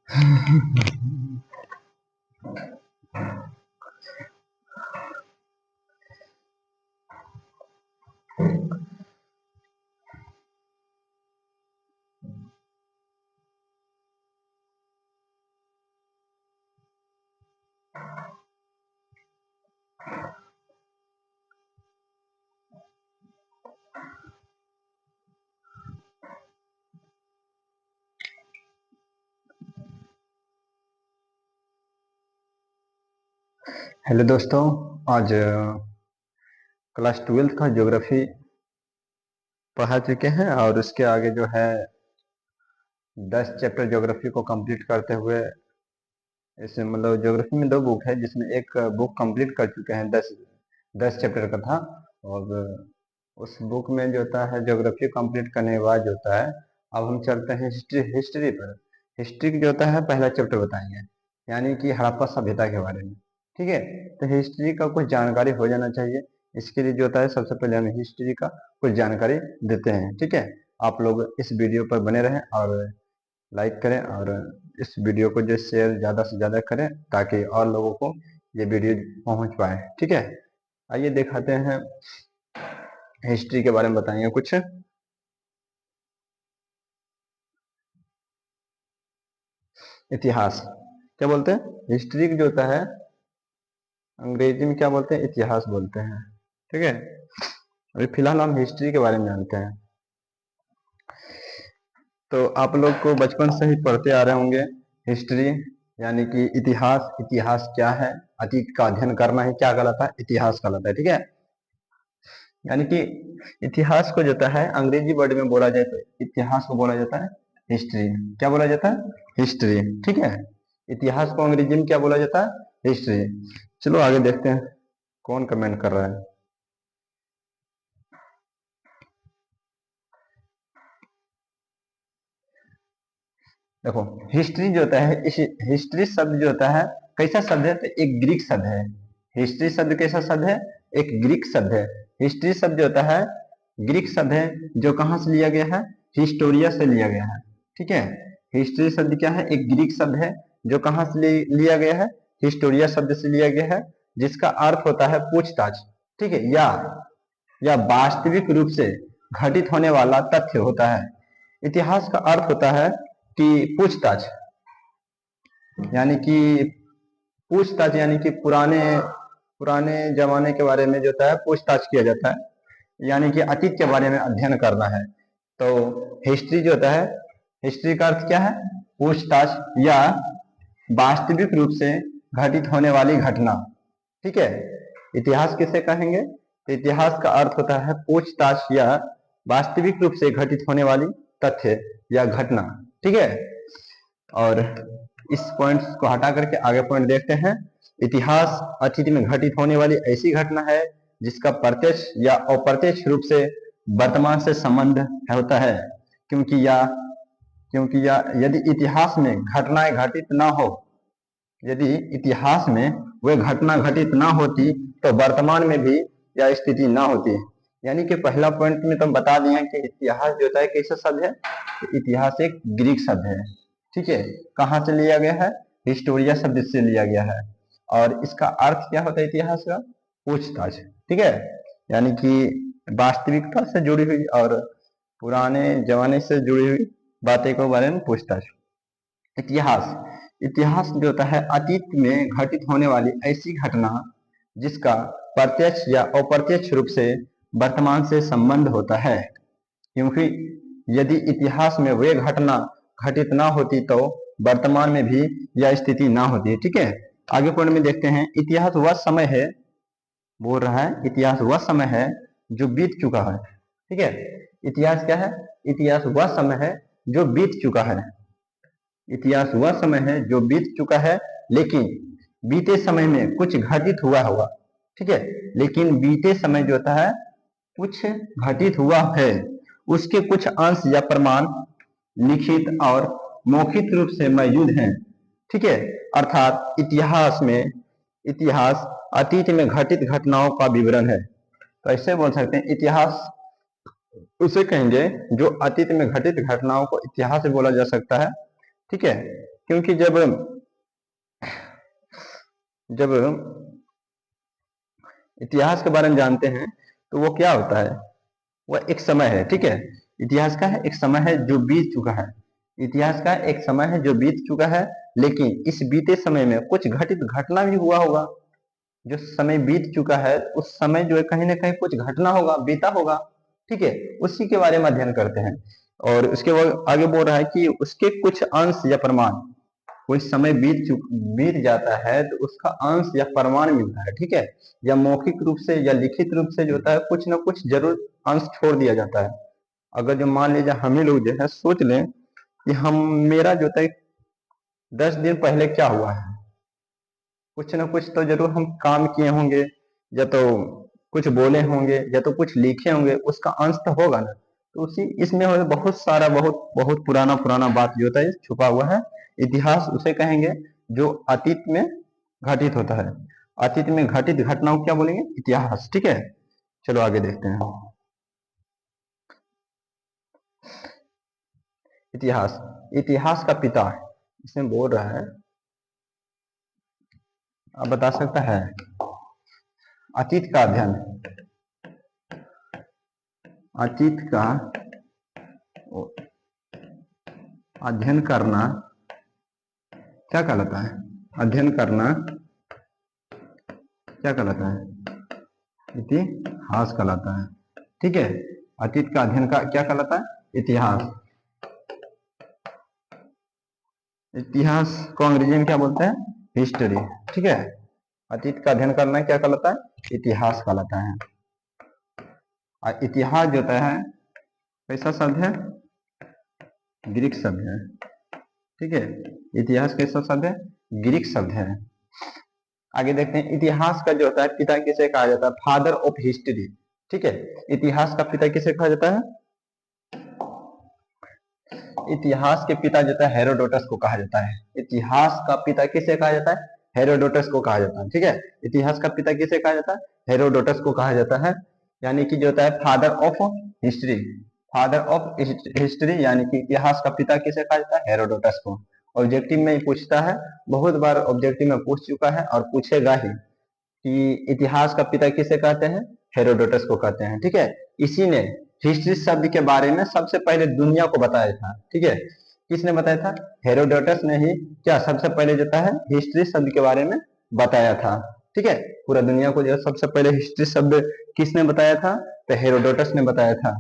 Hello दोस्तों, आज class 12th का ज्योग्राफी पढ़ा चुके हैं और उसके आगे जो है 10 चैप्टर ज्योग्राफी को कंप्लीट करते हुए, इसमें मतलब ज्योग्राफी में दो बुक है जिसमें एक बुक कंप्लीट कर चुके हैं, 10 चैप्टर का था। और उस बुक में जो होता है ज्योग्राफी कंप्लीट करने के बाद जो होता है, अब हम चलते हैं हिस्ट्री पर। हिस्ट्री जो होता है पहला चैप्टर बताएंगे, यानी कि हड़प्पा सभ्यता के बारे में। ठीक है, तो हिस्ट्री का कुछ जानकारी हो जाना चाहिए। इसके लिए जो होता है सबसे पहले हम हिस्ट्री का कुछ जानकारी देते हैं। ठीक है, आप लोग इस वीडियो पर बने रहें और लाइक करें और इस वीडियो को जो शेयर ज़्यादा से ज़्यादा करें ताकि और लोगों को ये वीडियो पहुंच पाए। ठीक है, आइए दिखाते हैं, हिस्ट्री के बारे में बताएंगे कुछ। इतिहास क्या बोलते हैं? हिस्ट्री जो होता है अंग्रेजी में क्या बोलते हैं? इतिहास बोलते हैं। ठीक है, अभी फिलहाल हम हिस्ट्री के बारे में जानते हैं। तो आप लोग को बचपन से ही पढ़ते आ रहे होंगे हिस्ट्री, यानी कि इतिहास। इतिहास क्या है? अतीत का अध्ययन करना ही क्या कहलाता है? इतिहास कहलाता है। ठीक है, यानी कि इतिहास को जो है अंग्रेजी वर्ड में बोला जाए तो इतिहास को बोला जाता है हिस्ट्री। क्या बोला जाता है? हिस्ट्री। ठीक है, इतिहास को अंग्रेजी में क्या बोला जाता है? हिस्ट्री। चलो आगे देखते हैं कौन कमेंट कर रहा है। देखो, हिस्ट्री जो होता है, इस हिस्ट्री शब्द जो होता है कैसा शब्द है? तो एक ग्रीक शब्द है। हिस्ट्री शब्द कैसा शब्द है? एक ग्रीक शब्द है। हिस्ट्री शब्द जो होता है ग्रीक शब्द है, जो कहाँ से लिया गया है? हिस्टोरिया से लिया गया है। ठीक है, हिस्ट्री शब्द क्या है? एक ग्रीक शब्द है जो कहाँ से लिया गया है? हिस्टोरिया शब्द से लिया गया है, जिसका अर्थ होता है पूछताछ। ठीक है, या वास्तविक रूप से घटित होने वाला तथ्य होता है। इतिहास का अर्थ होता है कि पूछताछ, यानी कि पूछताछ यानी कि पुराने पुराने जमाने के बारे में जो होता है पूछताछ किया जाता है, यानी कि अतीत के बारे में अध्ययन करना है। तो हिस्ट्री जो होता है, हिस्ट्री का अर्थ क्या है? पूछताछ या वास्तविक रूप से घटित होने वाली घटना। ठीक है, इतिहास किसे कहेंगे? तो इतिहास का अर्थ होता है पूछताछ या वास्तविक रूप से घटित होने वाली तथ्य या घटना। ठीक है, और इस पॉइंट को हटा करके आगे पॉइंट देखते हैं। इतिहास अतीत में घटित होने वाली ऐसी घटना है जिसका प्रत्यक्ष या अप्रत्यक्ष रूप से वर्तमान से संबंध होता है, क्योंकि या यदि इतिहास में घटनाएं घटित ना हो, यदि इतिहास में वह घटना घटित ना होती तो वर्तमान में भी यह स्थिति ना होती। यानी कि पहला पॉइंट में तो हम बता दिए कि इतिहास जो होता है कैसा शब्द है? इतिहास एक ग्रीक शब्द है। ठीक है, कहाँ से लिया गया है? हिस्टोरिया शब्द से लिया गया है। और इसका अर्थ क्या होता है इतिहास का? पूछताछ। ठीक है, यानी कि वास्तविकता से जुड़ी हुई और पुराने जमाने से जुड़ी हुई बातें के बारे में पूछताछ। इतिहास इतिहास जो होता है अतीत में घटित होने वाली ऐसी घटना जिसका प्रत्यक्ष या अप्रत्यक्ष रूप से वर्तमान से संबंध होता है, क्योंकि यदि इतिहास में वे घटना घटित ना होती तो वर्तमान में भी यह स्थिति ना होती। ठीक है, आगे पॉइंट में देखते हैं। इतिहास वह समय है, बोल रहा है इतिहास वह समय है जो बीत चुका है। ठीक है, इतिहास क्या है? इतिहास वह समय है जो बीत चुका है। इतिहास वह समय है जो बीत चुका है, लेकिन बीते समय में कुछ घटित हुआ होगा। ठीक है, लेकिन बीते समय जो होता है कुछ घटित हुआ है, उसके कुछ अंश या प्रमाण लिखित और मौखिक रूप से मौजूद हैं। ठीक है, अर्थात इतिहास अतीत में घटित घटनाओं का विवरण है। तो ऐसे बोल सकते हैं इतिहास उसे कहेंगे जो अतीत में घटित घटनाओं को इतिहास से बोला जा सकता है। ठीक है, क्योंकि जब जब इतिहास के बारे में जानते हैं तो वो क्या होता है, वह एक समय है, ठीक है। इतिहास का है एक समय है जो बीत चुका है, इतिहास का एक समय है जो बीत चुका है, लेकिन इस बीते समय में कुछ घटित घटना भी हुआ होगा। जो समय बीत चुका है उस समय जो है कहीं ना कहीं कुछ घटना होगा, बीता होगा, ठीक है, उसी के बारे में अध्ययन करते हैं। और उसके बाद आगे बोल रहा है कि उसके कुछ अंश या प्रमाण, कोई समय बीत जाता है तो उसका अंश या प्रमाण मिलता है, ठीक है, या मौखिक रूप से या लिखित रूप से जो होता है कुछ ना कुछ जरूर अंश छोड़ दिया जाता है। अगर जो मान लीजिए हम ही लोग जो है सोच लें कि हम मेरा जो होता है 10 दिन पहले क्या हुआ है, कुछ ना कुछ तो जरूर हम काम किए होंगे, या तो कुछ बोले होंगे, या तो कुछ लिखे होंगे, उसका अंश तो होगा ना। तो उसी इसमें बहुत सारा बहुत बहुत पुराना पुराना बात जो होता है छुपा हुआ है। इतिहास उसे कहेंगे जो अतीत में घटित होता है। अतीत में घटित घटनाओं को क्या बोलेंगे, इतिहास, ठीक है। चलो आगे देखते हैं। इतिहास, इतिहास का पिता इसमें बोल रहा है, अब बता सकता है अतीत का अध्ययन, अतीत का अध्ययन करना क्या कहलाता है, अध्ययन करना क्या कहलाता है, इतिहास कहलाता है, ठीक है। अतीत का अध्ययन का क्या कहलाता है, इतिहास। इतिहास को अंग्रेजी में क्या बोलते हैं, हिस्ट्री, ठीक है। अतीत का अध्ययन करना क्या कहलाता है, इतिहास कहलाता है। और इतिहास जो होता है कैसा शब्द है, ग्रीक शब्द है, ठीक है। इतिहास कैसा शब्द है, ग्रीक शब्द है। आगे देखते हैं, इतिहास का जो होता है पिता किसे कहा जाता है, फादर ऑफ हिस्ट्री, ठीक है। इतिहास का पिता किसे कहा जाता है, इतिहास के पिता जो है हेरोडोटस को कहा जाता है। इतिहास का पिता किसे कहा जाता है, हेरोडोटस को कहा जाता है, ठीक है। इतिहास का पिता किसे कहा जाता है, हेरोडोटस को कहा जाता है, यानी कि जो होता है father of history, father of history, यानी कि इतिहास का पिता किसे कहा जाता है, हेरोडोटस को। ऑब्जेक्टिव में पूछता है, बहुत बार ऑब्जेक्टिव में पूछ चुका है और पूछेगा ही कि इतिहास का पिता किसे कहते हैं, हेरोडोटस को कहते हैं, ठीक है। इसी ने हिस्ट्री शब्द के बारे में सबसे पहले दुनिया को बताया था, ठीक है। किसने बताया था, हेरोडोटस ने ही क्या सबसे पहले जो है हिस्ट्री शब्द के बारे में बताया था, ठीक है। पूरा दुनिया को जो सबसे पहले हिस्ट्री शब्द किसने बताया था, तो हेरोडोटस ने बताया था,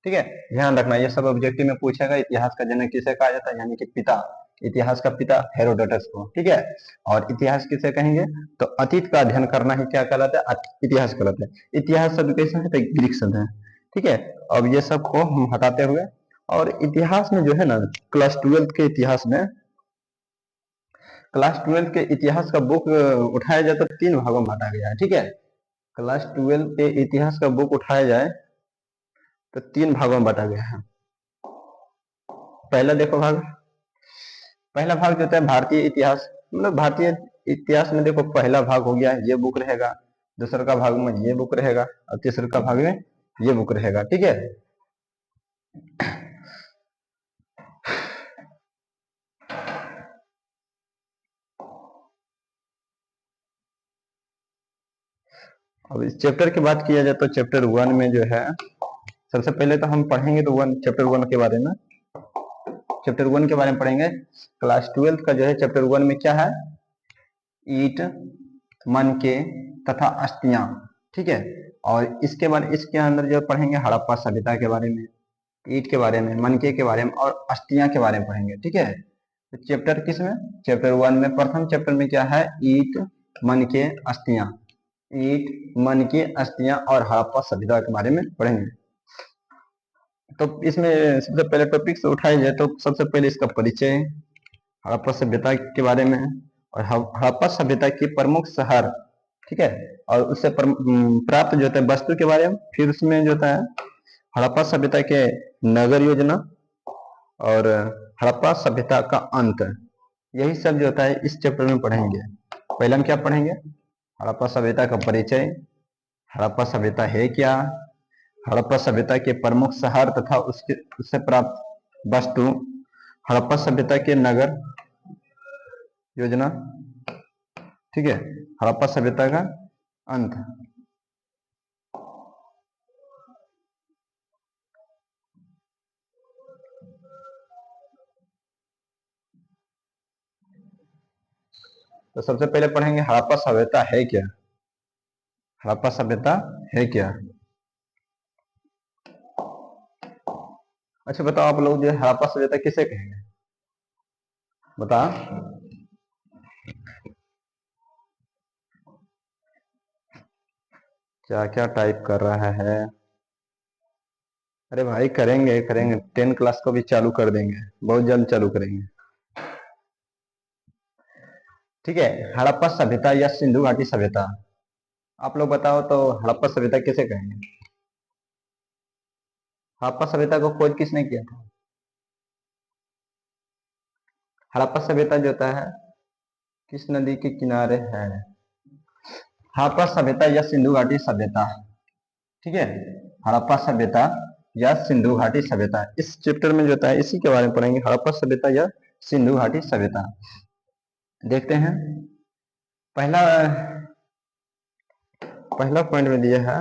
ठीक है। ध्यान रखना ये सब ऑब्जेक्टिव में पूछेगा, इतिहास का जनक किसे कहा जाता है, यानी कि पिता, इतिहास का पिता हेरोडोटस को, ठीक है। और इतिहास किसे कहेंगे, तो अतीत का अध्ययन करना ही क्या कहलाता है, इतिहास कहलाता है। इतिहास शब्द कैसा है, तो ग्रीक शब्द है, ठीक है। अब ये सब को हम हटाते हुए, और इतिहास में जो है ना क्लास 12 के इतिहास में, क्लास 12 के इतिहास का बुक उठाया जाए तो 3 भागों में बांटा गया है, ठीक है। क्लास 12 के इतिहास का बुक उठाया जाए तो 3 भागों में बांटा गया है। पहला देखो भाग, पहला भाग जो होता है भारतीय इतिहास, मतलब भारतीय इतिहास में देखो पहला भाग हो गया ये बुक रहेगा, दूसरा का भाग में ये बुक रहेगा, और तीसरे का भाग में ये बुक रहेगा, ठीक है। अब इस चैप्टर की बात किया जाए तो चैप्टर 1 में जो है सबसे पहले तो हम पढ़ेंगे तो चैप्टर 1 के बारे में, चैप्टर 1 के बारे में पढ़ेंगे। क्लास 12 का जो है चैप्टर 1 में क्या है, ईट, मनके तथा अस्थियां, ठीक है। और इसके बाद इसके अंदर जो पढ़ेंगे हड़प्पा सभ्यता के बारे में, ईट के बारे में, मनके के बारे में और अस्थियां के बारे में पढ़ेंगे, ठीक है। तो चैप्टर किस में, चैप्टर 1 में, प्रथम चैप्टर में क्या है, ईट, मनके, अस्थियां, ईट, मनके, अस्थियां और हड़प्पा सभ्यता के बारे में पढ़ेंगे। तो इसमें सबसे पहले टॉपिक से उठाया जाए तो सबसे पहले इसका परिचय, हड़प्पा सभ्यता के बारे में, और हड़प्पा सभ्यता की प्रमुख शहर, ठीक है, और उससे प्राप्त जो होता है वस्तु के बारे में, फिर उसमें जो होता है हड़प्पा सभ्यता के नगर योजना और हड़प्पा सभ्यता का अंत, यही सब जो होता है इस चैप्टर में पढ़ेंगे। पहले हम क्या पढ़ेंगे, हड़प्पा सभ्यता का परिचय, हड़प्पा सभ्यता है क्या, हड़प्पा सभ्यता के प्रमुख शहर तथा उससे प्राप्त वस्तु, हड़प्पा सभ्यता के नगर, योजना, ठीक है। हड़प्पा सभ्यता का अंत। तो सबसे पहले पढ़ेंगे हड़प्पा सभ्यता है क्या। हड़प्पा सभ्यता है क्या। अच्छा बताओ आप लोग, जो हड़प्पा सभ्यता किसे कहेंगे, बता। क्या क्या टाइप कर रहा है। अरे भाई करेंगे करेंगे, 10 क्लास को भी चालू कर देंगे, बहुत जल्द चालू करेंगे, ठीक है। हड़प्पा सभ्यता या सिंधु घाटी सभ्यता, आप लोग बताओ तो हड़प्पा सभ्यता किसे कहेंगे। हड़प्पा सभ्यता को खोज किसने किया था। हड़प्पा सभ्यता जो होता है किस नदी के किनारे है। हड़प्पा सभ्यता या सिंधु घाटी सभ्यता, ठीक है। हड़प्पा सभ्यता या सिंधु घाटी सभ्यता, इस चैप्टर में जो होता है इसी के बारे में पढ़ेंगे, हड़प्पा सभ्यता या सिंधु घाटी सभ्यता। देखते हैं, पहला पहला पॉइंट में दिया है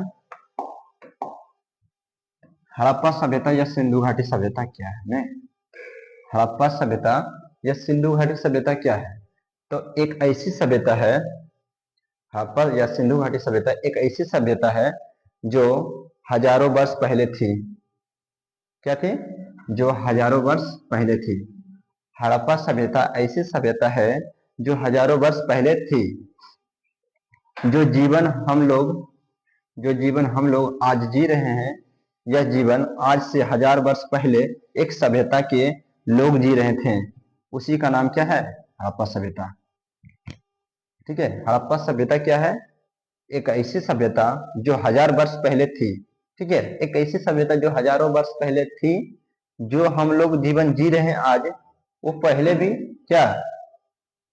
हड़प्पा सभ्यता या सिंधु घाटी सभ्यता क्या है। नहीं, हड़प्पा सभ्यता या सिंधु घाटी सभ्यता क्या है। तो एक ऐसी सभ्यता है, हड़प्पा या सिंधु घाटी सभ्यता एक ऐसी सभ्यता है जो हजारों वर्ष पहले थी। क्या थी, जो हजारों वर्ष पहले थी। हड़प्पा सभ्यता ऐसी सभ्यता है जो हजारों वर्ष पहले थी। जो जीवन हम लोग आज जी रहे हैं, यह जीवन आज से 1000 वर्ष पहले एक सभ्यता के लोग जी रहे थे, उसी का नाम क्या है, हड़प्पा सभ्यता, ठीक है। हड़प्पा सभ्यता क्या है, एक ऐसी सभ्यता जो 1000 वर्ष पहले थी, ठीक है। एक ऐसी सभ्यता जो हजारों वर्ष पहले थी, जो हम लोग जीवन जी रहे हैं आज, वो पहले भी क्या,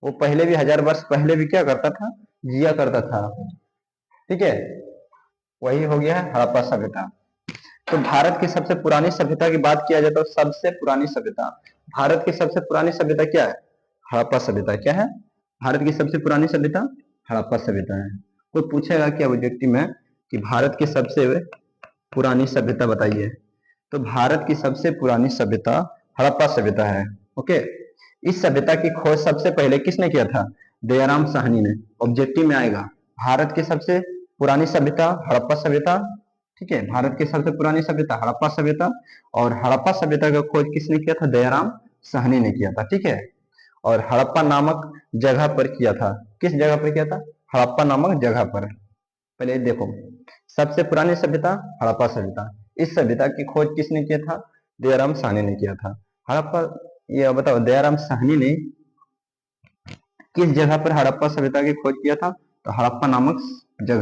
वो पहले भी 1000 वर्ष पहले भी क्या करता था, जिया करता था, ठीक है। वही हो गया है हड़प्पा सभ्यता। तो भारत की सबसे पुरानी सभ्यता की बात किया जाए तो सबसे पुरानी सभ्यता, भारत की सबसे पुरानी सभ्यता क्या है, हड़प्पा सभ्यता। क्या है, भारत की सबसे पुरानी सभ्यता हड़प्पा सभ्यता है। कोई पूछेगा क्या ऑब्जेक्टिव में कि भारत की सबसे पुरानी सभ्यता बताइए, तो भारत की सबसे पुरानी सभ्यता हड़प्पा सभ्यता है, ओके। इस सभ्यता की खोज सबसे पहले किसने किया था, दयाराम साहनी ने। ऑब्जेक्टिव में आएगा भारत की सबसे पुरानी सभ्यता हड़प्पा सभ्यता, ठीक है। भारत की सबसे पुरानी सभ्यता हड़प्पा सभ्यता, और हड़प्पा सभ्यता का खोज किसने किया था, दयाराम साहनी ने किया था, ठीक है। और हड़प्पा नामक जगह पर किया था, किस जगह पर किया था, हड़प्पा नामक जगह पर। पहले देखो, सबसे पुरानी सभ्यता हड़प्पा सभ्यता, इस सभ्यता की खोज किसने किया था, दयाराम साहनी ने किया था। हड़प्पा, ये बताओ दयाराम साहनी ने किस जगह पर हड़प्पा सभ्यता की खोज किया था, तो हड़प्पा नामक जगह